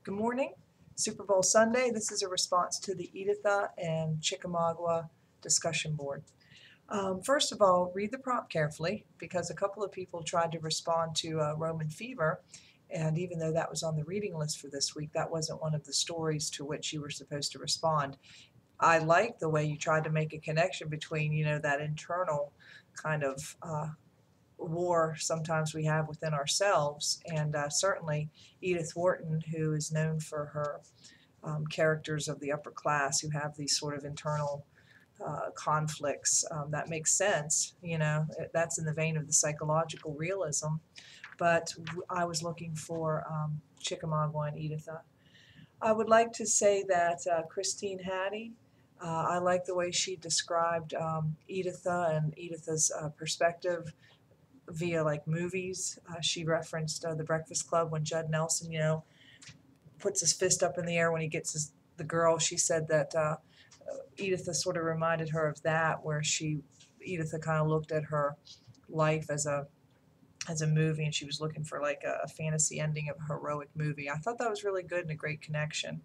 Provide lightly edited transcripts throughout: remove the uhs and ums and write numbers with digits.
Good morning. Super Bowl Sunday. This is a response to the Editha and Chickamauga discussion board. First of all, read the prompt carefully because a couple of people tried to respond to Roman fever, and even though that was on the reading list for this week, that wasn't one of the stories to which you were supposed to respond. I like the way you tried to make a connection between, that internal kind of war sometimes we have within ourselves, and certainly Edith Wharton, who is known for her characters of the upper class who have these sort of internal conflicts. That makes sense, that's in the vein of the psychological realism. But I was looking for Chickamauga and Editha. I would like to say that Christine Hattie, I like the way she described Editha and Editha's perspective via like movies. She referenced The Breakfast Club when Judd Nelson, puts his fist up in the air when he gets the girl. She said that Editha sort of reminded her of that, where Editha kind of looked at her life as a movie, and she was looking for like a fantasy ending of a heroic movie. I thought that was really good and a great connection.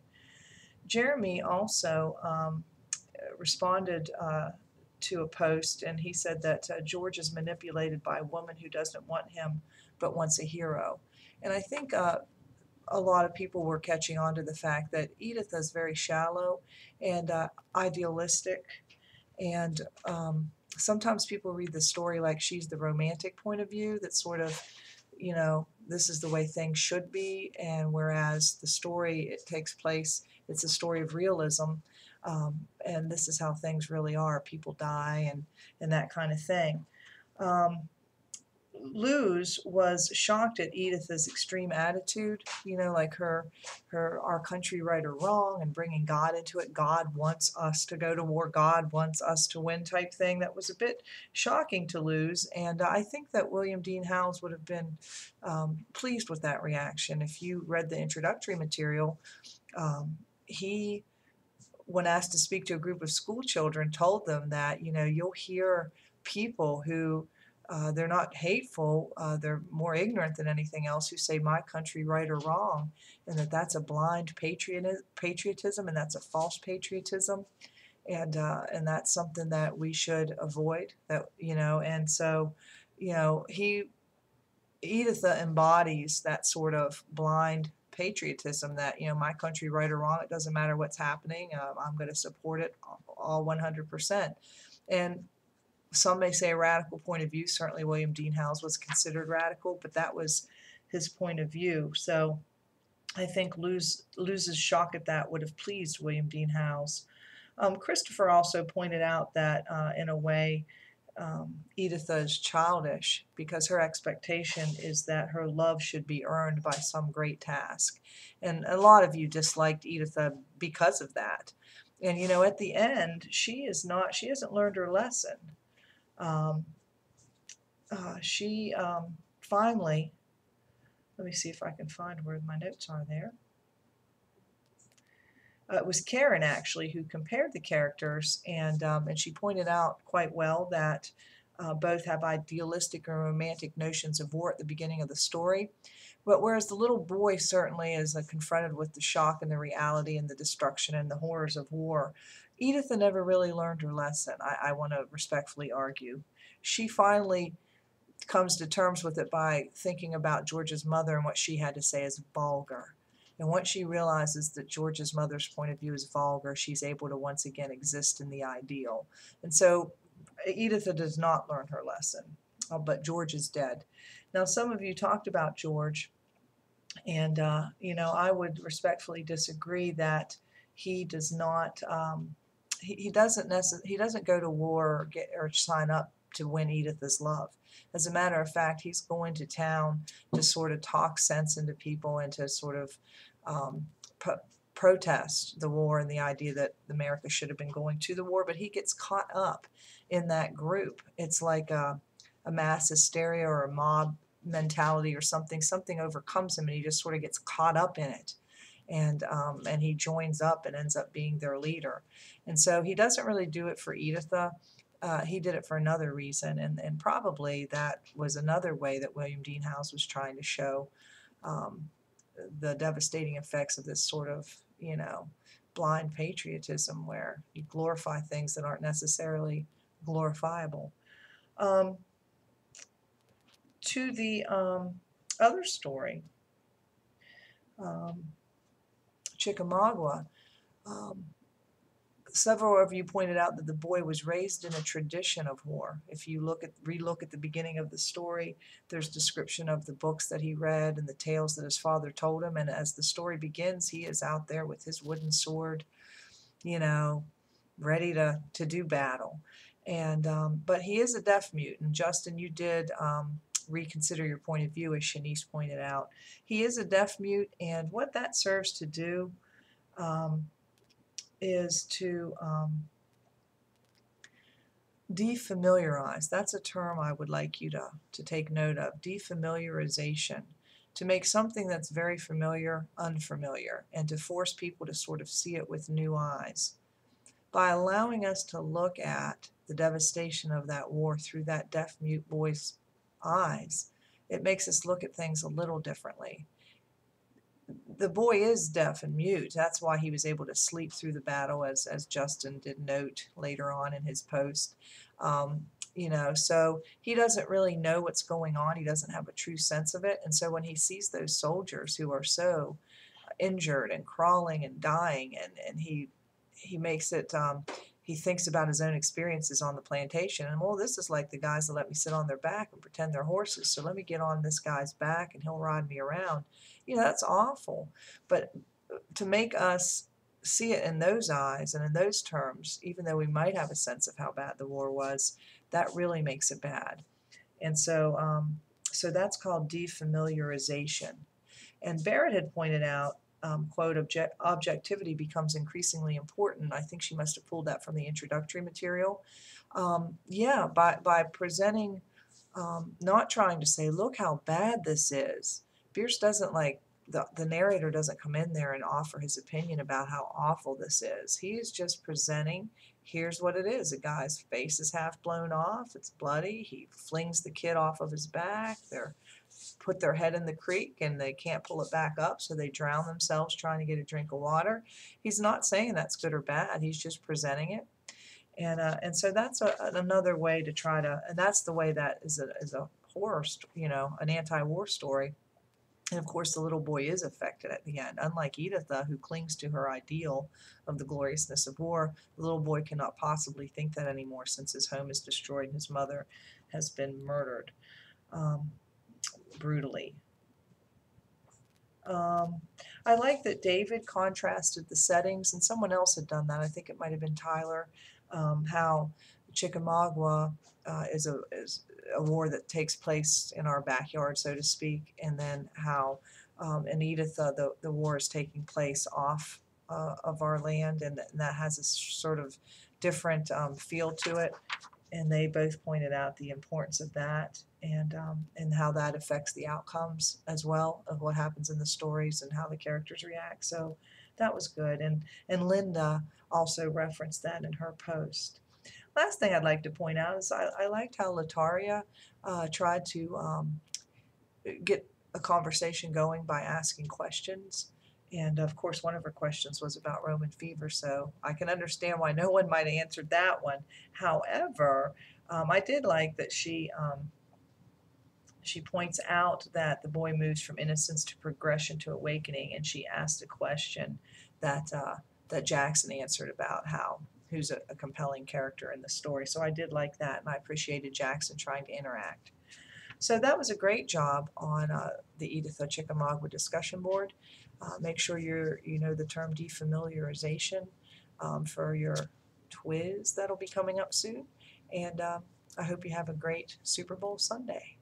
Jeremy also responded to a post, and he said that George is manipulated by a woman who doesn't want him but wants a hero. And I think a lot of people were catching on to the fact that Edith is very shallow and idealistic, and sometimes people read the story like she's the romantic point of view, that sort of, this is the way things should be, and whereas the story it takes place, it's a story of realism, and this is how things really are. People die and that kind of thing. Luz was shocked at Editha's extreme attitude, like her our country right or wrong, and bringing God into it. God wants us to go to war. God wants us to win type thing. That was a bit shocking to Luz, and I think that William Dean Howells would have been pleased with that reaction. If you read the introductory material, he, when asked to speak to a group of school children, told them that, you'll hear people who they're not hateful, they're more ignorant than anything else, who say my country right or wrong, and that's a blind patriotism, and that's a false patriotism, and that's something that we should avoid. And so, he Editha embodies that sort of blind patriotism that, my country right or wrong, it doesn't matter what's happening, I'm going to support it all 100%. And some may say a radical point of view. Certainly William Dean Howells was considered radical, but that was his point of view. So I think Luz's shock at that would have pleased William Dean Howells. Christopher also pointed out that in a way Editha is childish because her expectation is that her love should be earned by some great task. And a lot of you disliked Editha because of that. And at the end, she hasn't learned her lesson. She finally, let me see if I can find where my notes are there. It was Karen actually who compared the characters, and she pointed out quite well that both have idealistic and romantic notions of war at the beginning of the story. But whereas the little boy certainly is confronted with the shock and the reality and the destruction and the horrors of war, Editha never really learned her lesson, I want to respectfully argue. She finally comes to terms with it by thinking about George's mother and what she had to say is vulgar. And once she realizes that George's mother's point of view is vulgar, she's able to once again exist in the ideal. And so Editha does not learn her lesson, but George is dead. Now, some of you talked about George, and I would respectfully disagree that he does not. He doesn't go to war or sign up to win Editha's love. As a matter of fact, he's going to town to sort of talk sense into people and to sort of protest the war and the idea that America should have been going to the war, but he gets caught up in that group. It's like a mass hysteria or a mob mentality or something. Something overcomes him and he just sort of gets caught up in it. And he joins up and ends up being their leader. And so he doesn't really do it for Editha. He did it for another reason, and probably that was another way that William Dean Howells was trying to show the devastating effects of this sort of, blind patriotism where you glorify things that aren't necessarily glorifiable. To the other story, Chickamauga, um, several of you pointed out that the boy was raised in a tradition of war. If you relook at the beginning of the story, there's description of the books that he read and the tales that his father told him. And as the story begins, he is out there with his wooden sword, ready to do battle. And but he is a deaf mute. And Justin, you did reconsider your point of view, as Shanice pointed out. He is a deaf mute, and what that serves to do is to defamiliarize. That's a term I would like you to take note of. Defamiliarization. To make something that's very familiar unfamiliar, and to force people to sort of see it with new eyes. By allowing us to look at the devastation of that war through that deaf-mute boy's eyes, it makes us look at things a little differently. The boy is deaf and mute. That's why he was able to sleep through the battle, as Justin did note later on in his post. So he doesn't really know what's going on. He doesn't have a true sense of it. And so when he sees those soldiers who are so injured and crawling and dying, and he makes it, he thinks about his own experiences on the plantation, and well, this is like the guys that let me sit on their back and pretend they're horses, so let me get on this guy's back and he'll ride me around. That's awful. But to make us see it in those eyes and in those terms, even though we might have a sense of how bad the war was, that really makes it bad. And so so that's called defamiliarization. And Barrett had pointed out, quote, objectivity becomes increasingly important. I think she must have pulled that from the introductory material. By presenting, not trying to say, look how bad this is. Bierce doesn't the narrator doesn't come in there and offer his opinion about how awful this is. He is just presenting, here's what it is. A guy's face is half blown off. It's bloody. He flings the kid off of his back. They're put their head in the creek and they can't pull it back up, so they drown themselves trying to get a drink of water. He's not saying that's good or bad. He's just presenting it. And so that's another way to try to, and that's the way that is a horror, an anti-war story. And of course, the little boy is affected at the end. Unlike Editha, who clings to her ideal of the gloriousness of war, the little boy cannot possibly think that anymore, since his home is destroyed and his mother has been murdered brutally. I like that David contrasted the settings, and someone else had done that. I think it might have been Tyler, how Chickamauga is a war that takes place in our backyard, so to speak, and then how in Editha the war is taking place off of our land, and that has a sort of different feel to it. And they both pointed out the importance of that, and how that affects the outcomes as well of what happens in the stories and how the characters react. So that was good. And Linda also referenced that in her post. Last thing I'd like to point out is I liked how Lataria tried to get a conversation going by asking questions. And of course, one of her questions was about Roman fever, so I can understand why no one might have answered that one. However, I did like that she points out that the boy moves from innocence to progression to awakening, and she asked a question that Jackson answered about who's a compelling character in the story. So I did like that, and I appreciated Jackson trying to interact. So that was a great job on the Editha Chickamauga discussion board. Make sure you know the term defamiliarization for your TWIZ that'll be coming up soon. And I hope you have a great Super Bowl Sunday.